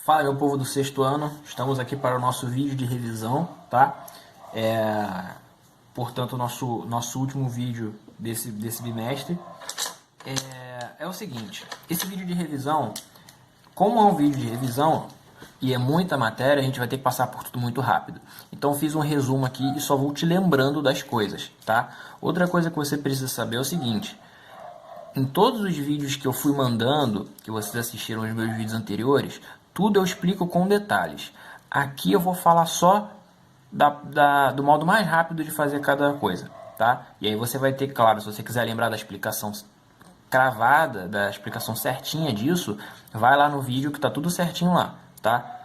Fala, meu povo do sexto ano, estamos aqui para o nosso vídeo de revisão, tá? Portanto, nosso último vídeo desse bimestre. É o seguinte, esse vídeo de revisão, como é um vídeo de revisão e é muita matéria, a gente vai ter que passar por tudo muito rápido. Então, eu fiz um resumo aqui e só vou te lembrando das coisas, tá? Outra coisa que você precisa saber é o seguinte: em todos os vídeos que eu fui mandando, que vocês assistiram os meus vídeos anteriores, tudo eu explico com detalhes. Aqui eu vou falar só do modo mais rápido de fazer cada coisa, tá? E aí você vai ter, claro, se você quiser lembrar da explicação cravada, da explicação certinha disso, vai lá no vídeo que tá tudo certinho lá, tá?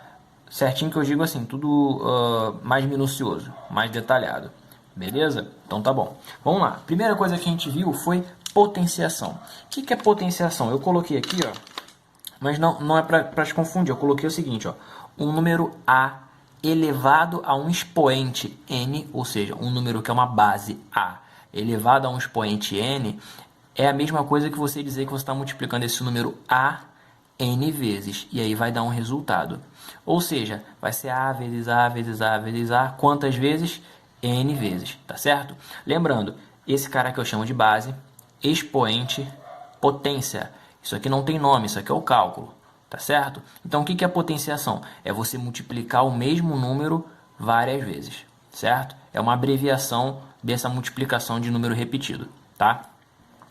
Certinho que eu digo assim, tudo mais minucioso, mais detalhado. Beleza? Então tá bom. Vamos lá. Primeira coisa que a gente viu foi potenciação. O que é potenciação? Eu coloquei aqui, ó, mas não é para te confundir. Eu coloquei o seguinte, ó, um número A elevado a um expoente n, ou seja, um número que é uma base A elevado a um expoente n, é a mesma coisa que você dizer que você está multiplicando esse número A n vezes, e aí vai dar um resultado. Ou seja, vai ser A vezes A vezes A vezes A, quantas vezes? N vezes, tá certo? Lembrando, esse cara que eu chamo de base, expoente, potência. Isso aqui não tem nome, isso aqui é o cálculo, tá certo? Então, o que é potenciação? É você multiplicar o mesmo número várias vezes, certo? É uma abreviação dessa multiplicação de número repetido, tá?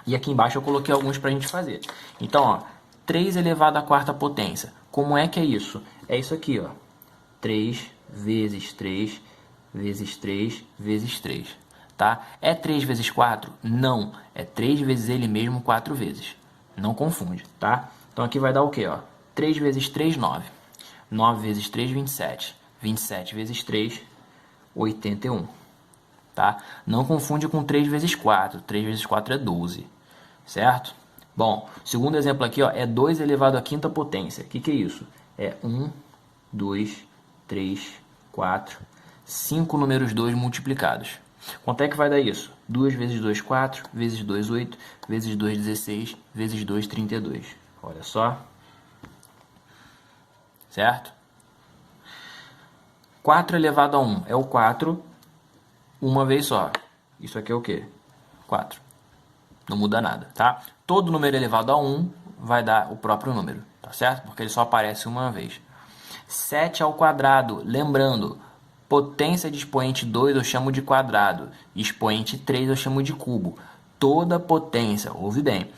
E aqui embaixo eu coloquei alguns para a gente fazer. Então, ó, 3 elevado à quarta potência. Como é que é isso? É isso aqui, ó. 3 vezes 3 vezes 3 vezes 3. Tá? É 3 vezes 4? Não. É 3 vezes ele mesmo 4 vezes. Não confunde, tá? Então aqui vai dar o quê? Ó? 3 vezes 3, 9. 9 vezes 3, 27. 27 vezes 3, 81. Tá? Não confunde com 3 vezes 4. 3 vezes 4 é 12. Certo? Bom, segundo exemplo aqui, ó, é 2 elevado à quinta potência. O que é isso? É 1, 2, 3, 4, 5 números 2 multiplicados. Quanto é que vai dar isso? 2 vezes 2, 4, vezes 2, 8, vezes 2, 16, vezes 2, 32. Olha só. Certo? 4 elevado a 1 é o 4, uma vez só. Isso aqui é o quê? 4. Não muda nada, tá? Todo número elevado a 1 vai dar o próprio número, tá certo? Porque ele só aparece uma vez. 7 ao quadrado, lembrando, potência de expoente 2 eu chamo de quadrado, expoente 3 eu chamo de cubo. Toda potência, ouve bem,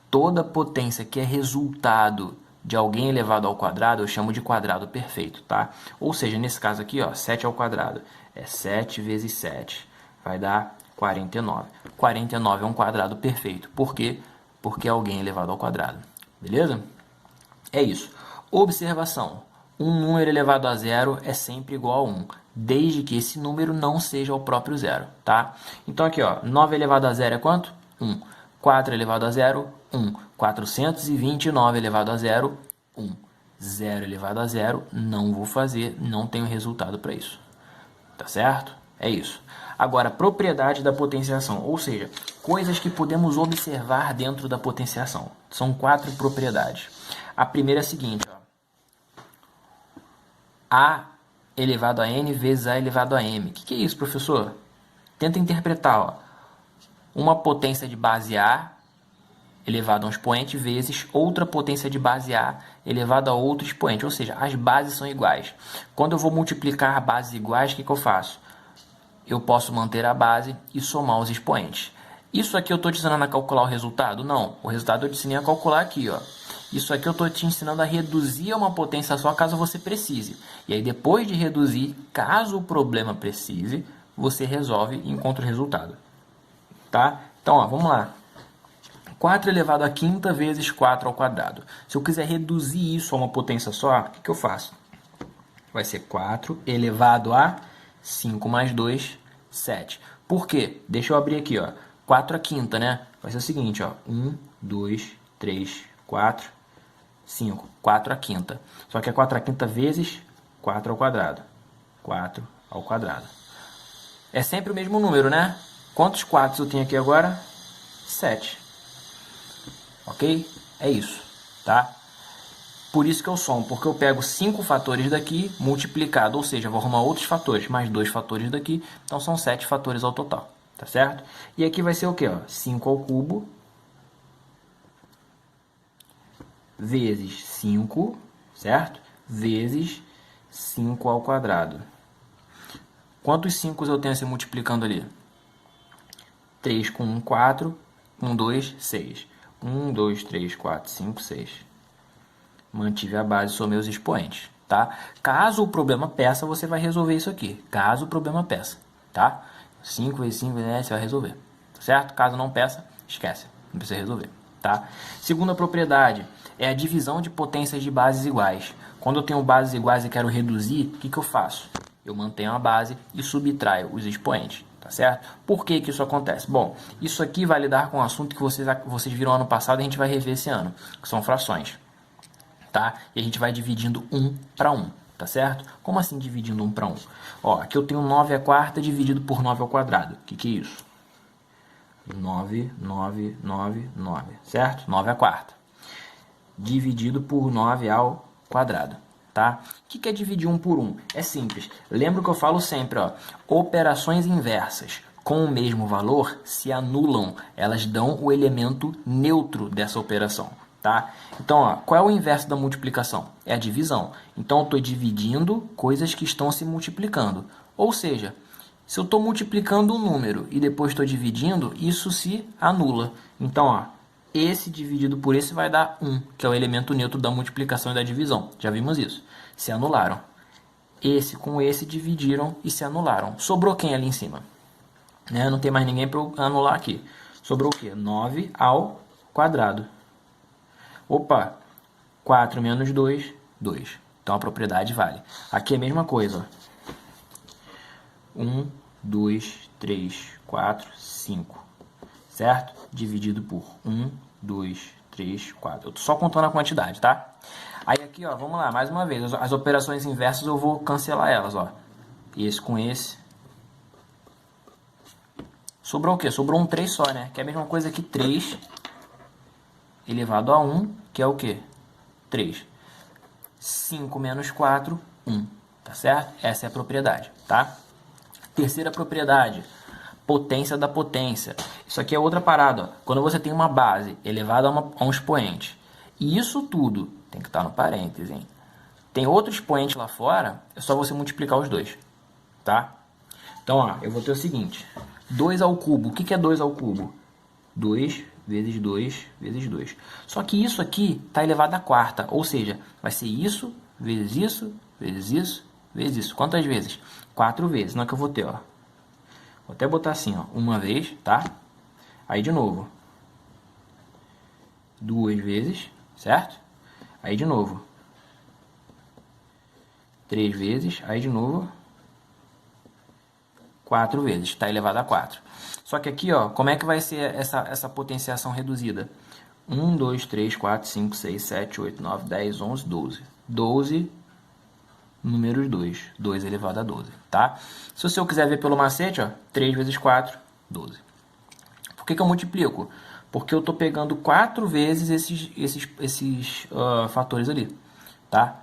toda potência que é resultado de alguém elevado ao quadrado eu chamo de quadrado perfeito, tá? Ou seja, nesse caso aqui, ó, 7 ao quadrado é 7 vezes 7, vai dar 49. 49 é um quadrado perfeito. Por quê? Porque é alguém elevado ao quadrado. Beleza? É isso. Observação. Um número elevado a zero é sempre igual a 1, desde que esse número não seja o próprio zero, tá? Então aqui, ó, 9 elevado a zero é quanto? 1. 4 elevado a zero, 1. 429 elevado a zero, 1. 0 elevado a zero, não vou fazer, não tenho resultado para isso. Tá certo? É isso. Agora, propriedade da potenciação, ou seja, coisas que podemos observar dentro da potenciação. São 4 propriedades. A primeira é a seguinte, ó. A elevado a n vezes A elevado a m. O que é isso, professor? Tenta interpretar, ó. Uma potência de base A elevado a um expoente vezes outra potência de base A elevado a outro expoente. Ou seja, as bases são iguais. Quando eu vou multiplicar bases iguais, o que eu faço? Eu posso manter a base e somar os expoentes. Isso aqui eu estou te ensinando a calcular o resultado? Não. O resultado eu te ensinei a calcular aqui, ó. Isso aqui eu estou te ensinando a reduzir a uma potência só caso você precise. E aí depois de reduzir, caso o problema precise, você resolve e encontra o resultado. Tá? Então, ó, vamos lá. 4 elevado a quinta vezes 4 ao quadrado. Se eu quiser reduzir isso a uma potência só, o que eu faço? Vai ser 4 elevado a 5 mais 2, 7. Por quê? Deixa eu abrir aqui, ó. 4 à quinta, né? Vai ser o seguinte, ó. 1, 2, 3, 4, 5. 4 à quinta. Só que é 4 à quinta vezes 4 ao quadrado. 4 ao quadrado. É sempre o mesmo número, né? Quantos 4 eu tenho aqui agora? 7. Ok? É isso, tá? Por isso que eu somo, porque eu pego 5 fatores daqui, multiplicado, ou seja, vou arrumar outros fatores, mais 2 fatores daqui, então são 7 fatores ao total, tá certo? E aqui vai ser o quê? 5 ao cubo vezes 5, certo? Vezes 5 ao quadrado. Quantos 5 eu tenho se multiplicando ali? 3 com 1, 4. 1, 2, 6. 1, 2, 3, 4, 5, 6. Mantive a base, são meus expoentes, tá? Caso o problema peça, você vai resolver isso aqui. Caso o problema peça, tá? 5 vezes 5, né, você vai resolver, certo? Caso não peça, esquece, não precisa resolver, tá? Segunda propriedade é a divisão de potências de bases iguais. Quando eu tenho bases iguais e quero reduzir, o que eu faço? Eu mantenho a base e subtraio os expoentes, tá certo? Por que isso acontece? Bom, isso aqui vai lidar com um assunto que vocês viram ano passado e a gente vai rever esse ano, que são frações, tá? E a gente vai dividindo 1 para 1, tá certo? Como assim dividindo 1 para 1? Ó, aqui eu tenho 9 à quarta dividido por 9 ao quadrado. O que é isso? 9, 9, 9, 9, certo? 9 à quarta. Dividido por 9 ao quadrado, tá? O que é dividir 1 por 1? É simples. Lembra que eu falo sempre, ó, operações inversas com o mesmo valor se anulam. Elas dão o elemento neutro dessa operação, tá? Então, ó, qual é o inverso da multiplicação? É a divisão. Então, eu estou dividindo coisas que estão se multiplicando. Ou seja, se eu estou multiplicando um número e depois estou dividindo, isso se anula. Então, ó, esse dividido por esse vai dar 1, que é o elemento neutro da multiplicação e da divisão. Já vimos isso. Se anularam. Esse com esse dividiram e se anularam. Sobrou quem ali em cima? Né? Não tem mais ninguém para anular aqui. Sobrou o quê? 9 ao quadrado. Opa, 4 menos 2, 2. Então a propriedade vale. Aqui é a mesma coisa. 1, 2, 3, 4, 5. Certo? Dividido por 1, 2, 3, 4. Eu tô só contando a quantidade, tá? Aí aqui, ó, vamos lá, mais uma vez. As operações inversas eu vou cancelar elas, ó. Esse com esse. Sobrou o quê? Sobrou um 3 só, né? Que é a mesma coisa que 3 elevado a 1, que é o quê? 3. 5 menos 4, 1. Tá certo? Essa é a propriedade, tá? Terceira propriedade. Potência da potência. Isso aqui é outra parada. Ó. Quando você tem uma base elevada a um expoente, e isso tudo tem que estar no parênteses, hein? Tem outro expoente lá fora, é só você multiplicar os dois, tá? Então, ó, eu vou ter o seguinte. 2 ao cubo. O que é 2 ao cubo? 2 vezes 2 vezes 2. Só que isso aqui está elevado à quarta, ou seja, vai ser isso, vezes isso, vezes isso, vezes isso. Quantas vezes? 4 vezes. Não é que eu vou ter, ó. Vou até botar assim, ó, uma vez, tá? Aí de novo. 2 vezes, certo? Aí de novo. 3 vezes, aí de novo. 4 vezes, está elevado a 4. Só que aqui, ó, como é que vai ser essa potenciação reduzida? 1, 2, 3, 4, 5, 6, 7, 8, 9, 10, 11, 12. 12 números 2. 2 elevado a 12, tá? Se você quiser ver pelo macete, ó, 3 vezes 4, 12. Por que eu multiplico? Porque eu estou pegando 4 vezes esses fatores ali, tá?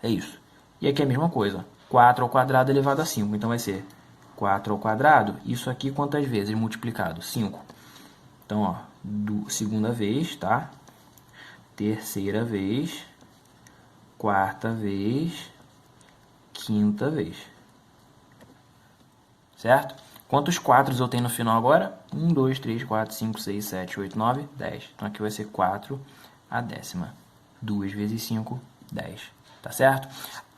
É isso. E aqui é a mesma coisa. 4 ao quadrado elevado a 5. Então vai ser 4 ao quadrado. Isso aqui quantas vezes multiplicado? 5. Então, ó, segunda vez, tá? Terceira vez. Quarta vez. Quinta vez. Certo? Quantos 4 eu tenho no final agora? 1, 2, 3, 4, 5, 6, 7, 8, 9, 10. Então aqui vai ser 4 a décima. 2 vezes 5, 10. Tá certo?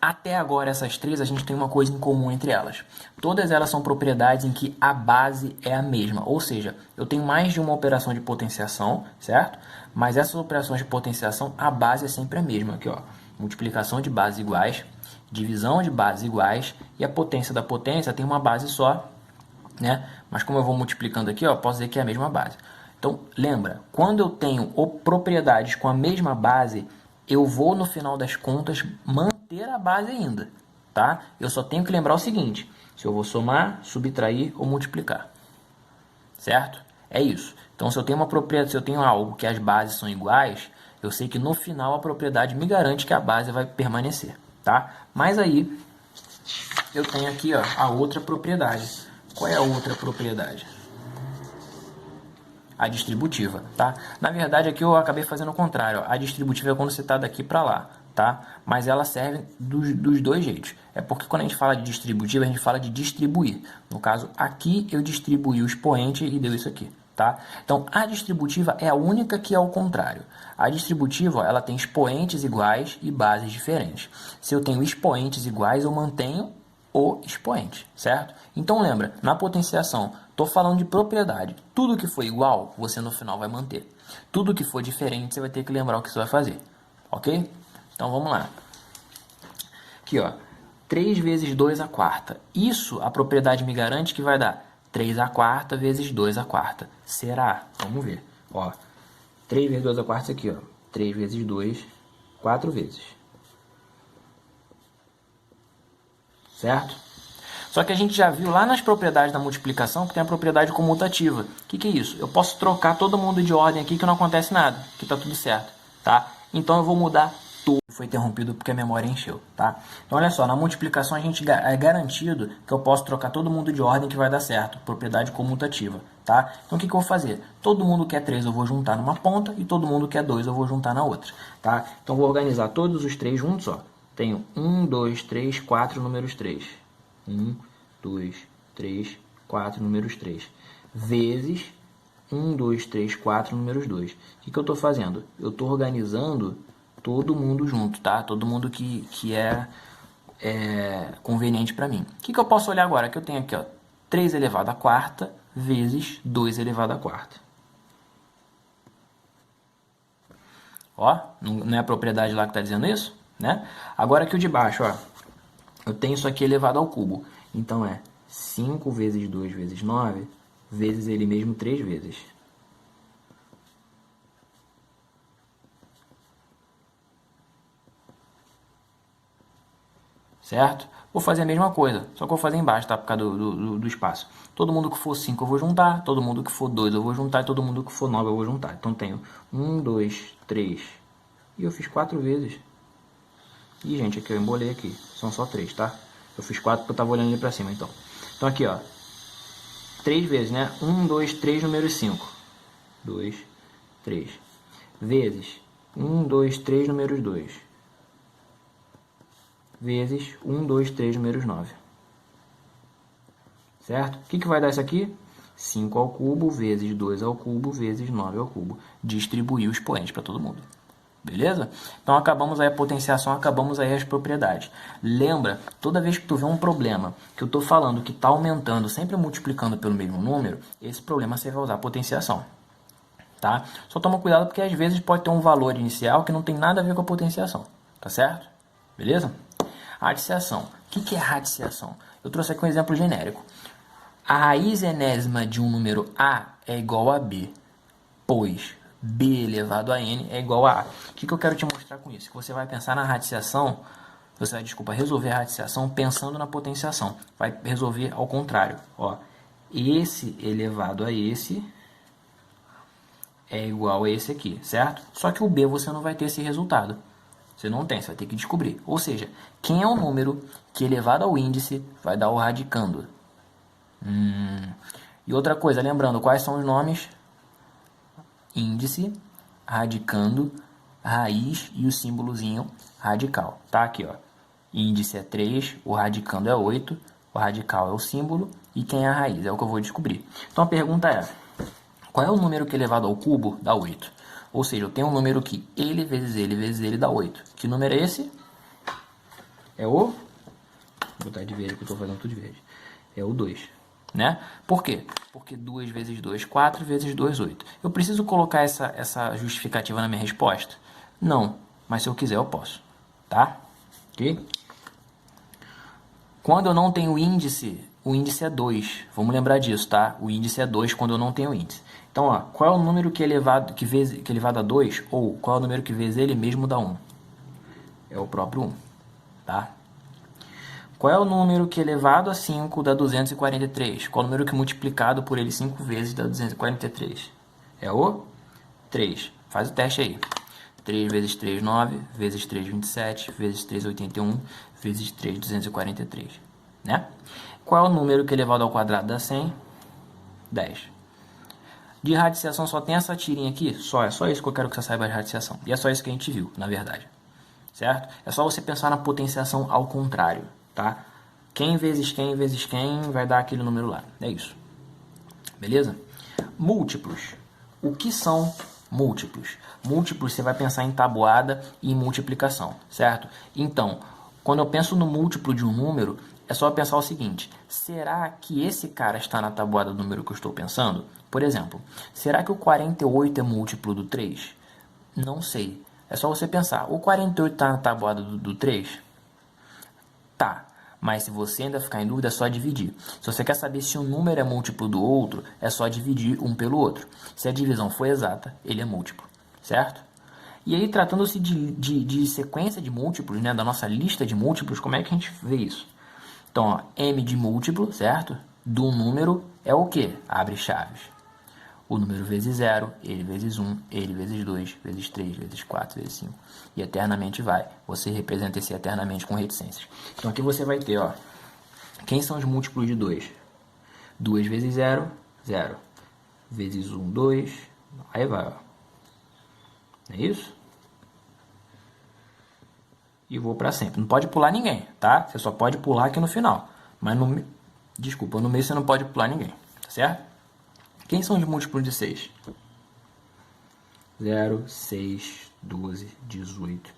Até agora essas três a gente tem uma coisa em comum entre elas. Todas elas são propriedades em que a base é a mesma. Ou seja, eu tenho mais de uma operação de potenciação, certo? Mas essas operações de potenciação, a base é sempre a mesma. Aqui, ó. Multiplicação de bases iguais, divisão de bases iguais e a potência da potência tem uma base só, né? Mas como eu vou multiplicando aqui, ó, posso dizer que é a mesma base. Então, lembra, quando eu tenho propriedades com a mesma base, eu vou, no final das contas, manter a base ainda, tá? Eu só tenho que lembrar o seguinte, se eu vou somar, subtrair ou multiplicar, certo? É isso. Então, se eu tenho uma propriedade, se eu tenho algo que as bases são iguais, Eu sei que no final a propriedade me garante que a base vai permanecer, tá? Mas aí eu tenho aqui, ó, a outra propriedade. Qual é a outra propriedade? A distributiva, tá? Na verdade aqui eu acabei fazendo o contrário, ó. A distributiva é quando você está daqui para lá, tá? Mas ela serve dos dois jeitos. É porque quando a gente fala de distributiva, a gente fala de distribuir. No caso, aqui eu distribuí o expoente e deu isso aqui, tá? Então, a distributiva é a única que é o contrário. A distributiva, ela tem expoentes iguais e bases diferentes. Se eu tenho expoentes iguais, eu mantenho o expoente, certo? Então lembra, na potenciação, estou falando de propriedade. Tudo que for igual, você no final vai manter. Tudo que for diferente, você vai ter que lembrar o que você vai fazer, ok? Então vamos lá. Aqui, ó, 3 vezes 2 à quarta. Isso, a propriedade me garante que vai dar 3 à quarta vezes 2 à quarta. Será? Vamos ver. Ó, 3 vezes 2 à quarta, isso aqui, ó. 3 vezes 2, 4 vezes. Certo? Só que a gente já viu lá nas propriedades da multiplicação que tem a propriedade comutativa. O que é isso? Eu posso trocar todo mundo de ordem aqui que não acontece nada, que está tudo certo, tá? Então eu vou mudar tudo. Foi interrompido porque a memória encheu, tá? Então olha só, na multiplicação a gente é garantido que eu posso trocar todo mundo de ordem que vai dar certo, propriedade comutativa, tá? Então o que eu vou fazer? Todo mundo que é 3 eu vou juntar numa ponta e todo mundo que é 2 eu vou juntar na outra, tá? Então vou organizar todos os 3 juntos, ó. Tenho 1, 2, 3, 4 números 3. 1, 2, 3, 4 números 3. Vezes 1, 2, 3, 4 números 2. O que eu estou fazendo? Eu estou organizando todo mundo junto, tá? Todo mundo que é conveniente para mim. O que eu posso olhar agora? Que eu tenho aqui, ó, 3 elevado à quarta vezes 2 elevado à quarta. Ó, não é a propriedade lá que está dizendo isso? Né? Agora aqui o de baixo, ó, eu tenho isso aqui elevado ao cubo. Então é 5 vezes 2 vezes 9, vezes ele mesmo 3 vezes. Certo? Vou fazer a mesma coisa, só que eu vou fazer embaixo, tá? Por causa do espaço. Todo mundo que for 5 eu vou juntar, todo mundo que for 2 eu vou juntar, e todo mundo que for 9 eu vou juntar. Então tenho 1, 2, 3, e eu fiz 4 vezes. Ih, gente, aqui eu embolei aqui. São só 3, tá? Eu fiz 4 porque eu tava olhando ali pra cima, então. Então aqui, ó. 3 vezes, né? 1, 2, 3, número 5. 2, 3. Vezes 1, 2, 3, números 2. Vezes 1, 2, 3, números 9. Certo? O que vai dar isso aqui? 5 ao cubo vezes 2 ao cubo vezes 9 ao cubo. Distribuir o expoente para todo mundo. Beleza? Então acabamos aí a potenciação, acabamos aí as propriedades. Lembra, toda vez que tu vê um problema que eu estou falando que está aumentando, sempre multiplicando pelo mesmo número, esse problema você vai usar potenciação. Tá? Só toma cuidado porque às vezes pode ter um valor inicial que não tem nada a ver com a potenciação. Tá certo? Beleza? Radiciação. O que é radiciação? Eu trouxe aqui um exemplo genérico. A raiz enésima de um número A é igual a B, pois B elevado a N é igual a A. O que eu quero te mostrar com isso? Que você vai pensar na radiciação, você vai, resolver a radiciação pensando na potenciação. Vai resolver ao contrário. Ó, esse elevado a esse é igual a esse aqui, certo? Só que o B você não vai ter esse resultado. Você não tem, você vai ter que descobrir. Ou seja, quem é o número que elevado ao índice vai dar o radicando? E outra coisa, lembrando, quais são os nomes? Índice, radicando, raiz e o símbolozinho radical. Tá aqui, ó. Índice é 3, o radicando é 8, o radical é o símbolo e quem é a raiz? É o que eu vou descobrir. Então a pergunta é, qual é o número que elevado ao cubo dá 8? Ou seja, eu tenho um número que ele vezes ele dá 8. Que número é esse? É o... Vou botar de verde, que eu estou fazendo tudo de verde. É o 2. Né? Por quê? Porque 2 vezes 2, 4 vezes 2, 8. Eu preciso colocar essa justificativa na minha resposta? Não, mas se eu quiser eu posso. Tá? Ok? Quando eu não tenho índice, o índice é 2. Vamos lembrar disso, tá? O índice é 2 quando eu não tenho índice. Então, ó, qual é o número que é elevado a 2? Ou qual é o número que vezes ele mesmo dá 1? É o próprio 1. Tá? Qual é o número que elevado a 5 dá 243? Qual é o número que multiplicado por ele 5 vezes dá 243? É o 3. Faz o teste aí. 3 vezes 3, 9, vezes 3, 27, vezes 3, 81, vezes 3, 243, né? Qual é o número que elevado ao quadrado dá 100? 10. De radiciação só tem essa tirinha aqui? É só isso que eu quero que você saiba de radiciação. E é só isso que a gente viu, na verdade. Certo? É só você pensar na potenciação ao contrário, tá? Quem vezes quem vezes quem vai dar aquele número lá. É isso. Beleza? Múltiplos. O que são múltiplos? Múltiplos você vai pensar em tabuada e em multiplicação, certo? Então, quando eu penso no múltiplo de um número, é só pensar o seguinte: será que esse cara está na tabuada do número que eu estou pensando? Por exemplo, será que o 48 é múltiplo do 3? Não sei. É só você pensar. O 48 está na tabuada do 3? Tá. Mas se você ainda ficar em dúvida, é só dividir. Se você quer saber se um número é múltiplo do outro, é só dividir um pelo outro. Se a divisão for exata, ele é múltiplo. Certo? E aí, tratando-se de sequência de múltiplos, né, da nossa lista de múltiplos, como é que a gente vê isso? Então, ó, m de múltiplo, certo? Do número é o quê? Abre chaves. O número vezes 0, ele vezes 1, ele vezes 2, vezes 3, vezes 4, vezes 5. E eternamente vai. Você representa esse eternamente com reticências. Então aqui você vai ter, ó. Quem são os múltiplos de 2? 2 vezes 0, 0. Vezes 1, 2. Aí vai, ó. É isso? E vou para sempre. Não pode pular ninguém, tá? Você só pode pular aqui no final. Mas no... Desculpa, no meio você não pode pular ninguém. Tá certo? Quem são os múltiplos de 6? 0, 6, 12, 18,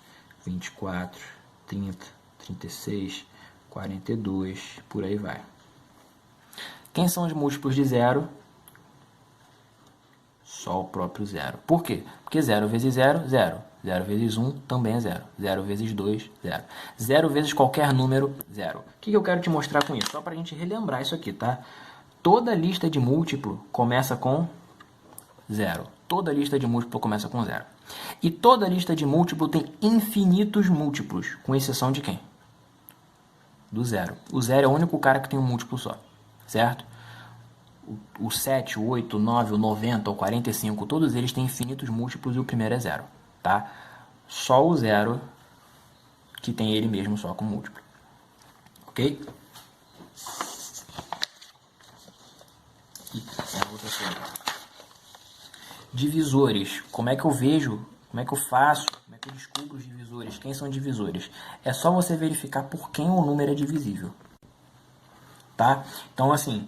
24, 30, 36, 42, por aí vai. Quem são os múltiplos de 0? Só o próprio 0. Por quê? Porque 0 vezes 0, 0. 0 vezes 1 também é 0. 0 vezes 2, 0. 0 vezes qualquer número, 0. O que eu quero te mostrar com isso? Só para a gente relembrar isso aqui, tá? Toda lista de múltiplo começa com 0. Toda lista de múltiplo começa com 0. E toda lista de múltiplo tem infinitos múltiplos, com exceção de quem? Do 0. O 0 é o único cara que tem um múltiplo só, certo? O 7, o 8, o 9, o 90, o 45, todos eles têm infinitos múltiplos e o primeiro é 0, tá? Só o 0 que tem ele mesmo só com múltiplo. Ok? Divisores. Como é que eu vejo? Como é que eu faço? Como é que eu descubro os divisores? Quem são divisores? É só você verificar por quem o número é divisível. Tá? Então, assim,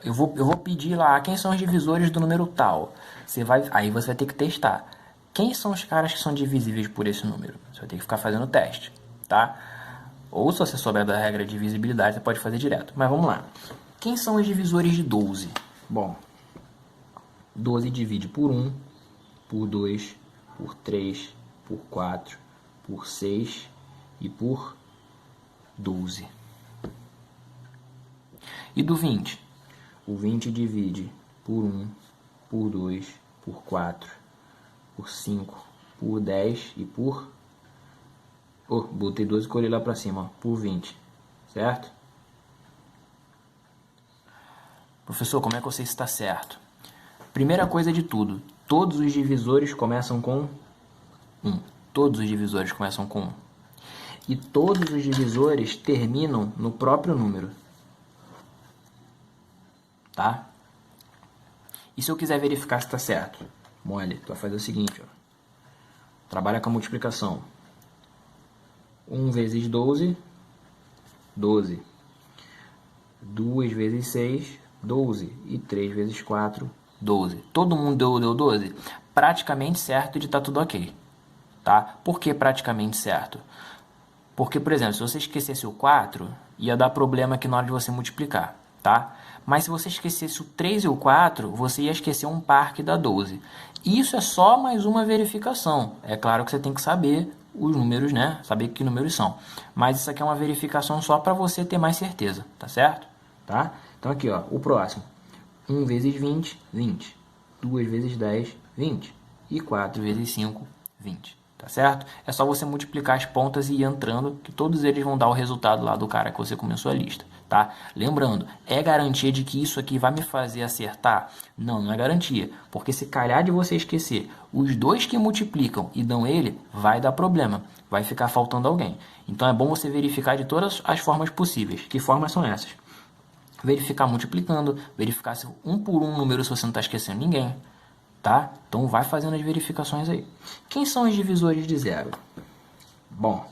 eu vou pedir lá quem são os divisores do número tal. Aí você vai ter que testar. Quem são os caras que são divisíveis por esse número? Você vai ter que ficar fazendo o teste. Tá? Ou se você souber da regra de divisibilidade, você pode fazer direto. Mas vamos lá. Quem são os divisores de 12? Bom, 12 divide por 1, por 2, por 3, por 4, por 6 e por 12. E do 20? O 20 divide por 1, por 2, por 4, por 5, por 10 e por... Oh, botei 12 e colhei lá para cima, ó, por 20, certo? Professor, como é que eu sei se está certo? Primeira coisa de tudo, todos os divisores começam com 1. Todos os divisores começam com 1. E todos os divisores terminam no próprio número. Tá? E se eu quiser verificar se está certo? Olha, tu vai fazer o seguinte, ó. Trabalha com a multiplicação. 1 vezes 12, 12. 2 vezes 6, 12. E 3 vezes 4, 12. Todo mundo deu 12? Praticamente certo de estar tudo ok. Tá? Por que praticamente certo? Porque, por exemplo, se você esquecesse o 4, ia dar problema aqui na hora de você multiplicar. Tá? Mas se você esquecesse o 3 e o 4, você ia esquecer um par que dá 12. Isso é só mais uma verificação. É claro que você tem que saber os números, né? Saber que números são. Mas isso aqui é uma verificação só para você ter mais certeza, tá certo? Tá? Então aqui, ó, o próximo. 1 vezes 20, 20. 2 vezes 10, 20. E 4 vezes 5, 20. tá certo? É só você multiplicar as pontas e ir entrando, que todos eles vão dar o resultado lá do cara que você começou a lista, tá? Lembrando, é garantia de que isso aqui vai me fazer acertar? Não, não é garantia, porque se calhar de você esquecer os dois que multiplicam e dão ele, vai dar problema, vai ficar faltando alguém. Então é bom você verificar de todas as formas possíveis. Que formas são essas? Verificar multiplicando, verificar se um por um número se você não está esquecendo ninguém, tá? Então vai fazendo as verificações aí. Quem são os divisores de zero? Bom,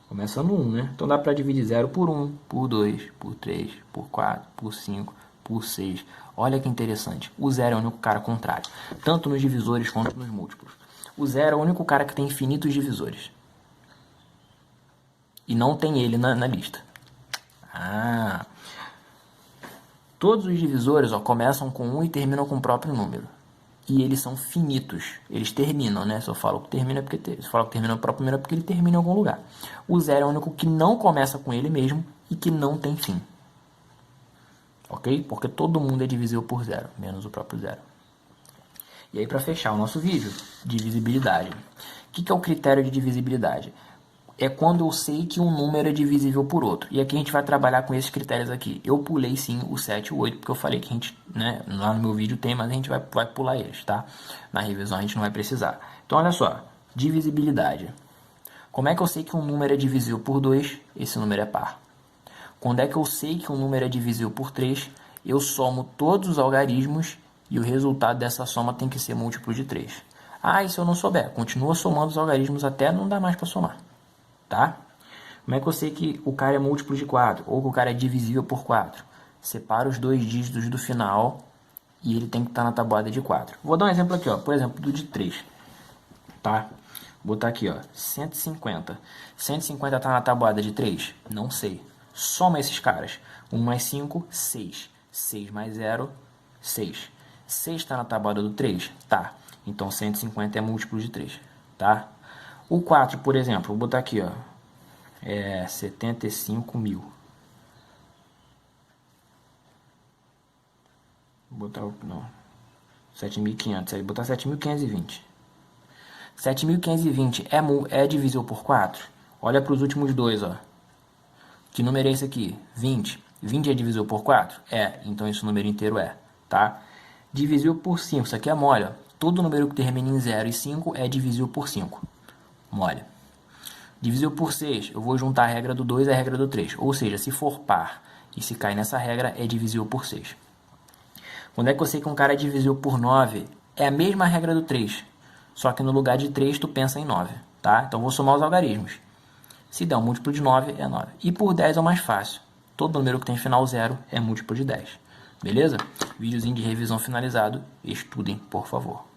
começando 1, né? Então dá para dividir 0 por 1, por 2, por 3, por 4, por 5, por 6. Olha que interessante. O zero é o único cara contrário, tanto nos divisores quanto nos múltiplos. O zero é o único cara que tem infinitos divisores. E não tem ele na lista. Todos os divisores começam com 1 e terminam com o próprio número. E eles são finitos. Eles terminam, né? Se eu falo que termina, se eu falo que termina no próprio número, é porque ele termina em algum lugar. O zero é o único que não começa com ele mesmo e que não tem fim. Ok? Porque todo mundo é divisível por zero, menos o próprio zero. E aí, para fechar o nosso vídeo, divisibilidade. O que é o critério de divisibilidade? É quando eu sei que um número é divisível por outro. E aqui a gente vai trabalhar com esses critérios aqui. Eu pulei sim o 7 e o 8, porque eu falei que a gente, né, lá no meu vídeo tem, mas a gente vai pular eles, tá? Na revisão a gente não vai precisar. Então olha só, divisibilidade. Como é que eu sei que um número é divisível por 2? Esse número é par. Quando é que eu sei que um número é divisível por 3? Eu somo todos os algarismos e o resultado dessa soma tem que ser múltiplo de 3. E se eu não souber? Continua somando os algarismos até não dar mais para somar. Tá? Como é que eu sei que o cara é múltiplo de 4 ou que o cara é divisível por 4? Separa os dois dígitos do final e ele tem que estar na tabuada de 4. Vou dar um exemplo aqui, por exemplo, do de 3. Tá? Vou botar aqui, 150. 150 está na tabuada de 3? Não sei. Soma esses caras. 1 mais 5, 6. 6 mais 0, 6. 6 está na tabuada do 3? Tá. Então 150 é múltiplo de 3. Tá? O 4, por exemplo, vou botar aqui, é 75 mil. Vou botar, não, 7.500, vou botar 7.520. 7.520 é divisível por 4? Olha para os últimos dois, Que número é esse aqui? 20. 20 é divisível por 4? É, então esse número inteiro é, tá? Divisível por 5, isso aqui é mole, Todo número que termina em 0 e 5 é divisível por 5. Mole. Divisível por 6, eu vou juntar a regra do 2 e a regra do 3. Ou seja, se for par e se cai nessa regra, é divisível por 6. Quando é que eu sei que um cara é divisível por 9? É a mesma regra do 3. Só que no lugar de 3, tu pensa em 9. Tá? Então, vou somar os algarismos. Se der um múltiplo de 9, é 9. E por 10 é o mais fácil. Todo número que tem final 0 é múltiplo de 10. Beleza? Videozinho de revisão finalizado. Estudem, por favor.